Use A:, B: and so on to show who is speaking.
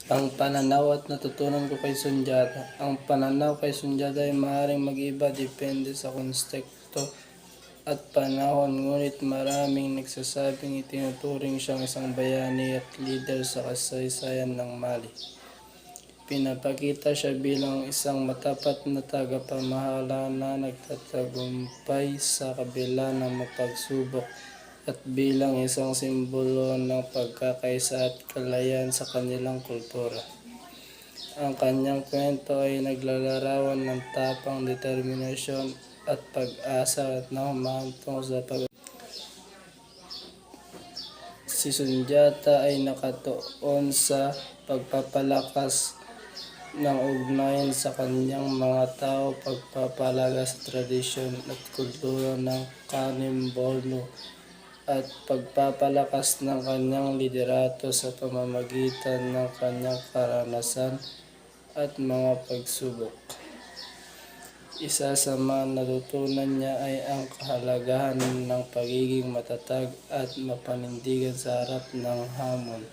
A: Ang pananaw at natutunan ko kay Sunjata. Ang pananaw kay Sunjata ay maaaring mag-iba depende sa konteksto at panahon, ngunit maraming nagsasabing itinuturing siyang isang bayani at leader sa kasaysayan ng Mali. Pinapakita siya bilang isang matapat na tagapamahala na nagtatagumpay sa kabila ng mapagsubok at bilang isang simbolo ng pagkakaisa at kalayaan sa kanilang kultura. Ang kanyang kwento ay naglalarawan ng tapang, determinasyon at pag-asa at na humahantong sa Si Sunjata ay nakatuon sa pagpapalakas ng ugnayan sa kanyang mga tao, pagpapalaga sa tradisyon at kultura ng Kanem-Borno, at pagpapalakas ng kanyang liderato sa pamamagitan ng kanyang karanasan at mga pagsubok. Isa sa mga natutunan niya ay ang kahalagahan ng pagiging matatag at mapanindigan sa harap ng hamon.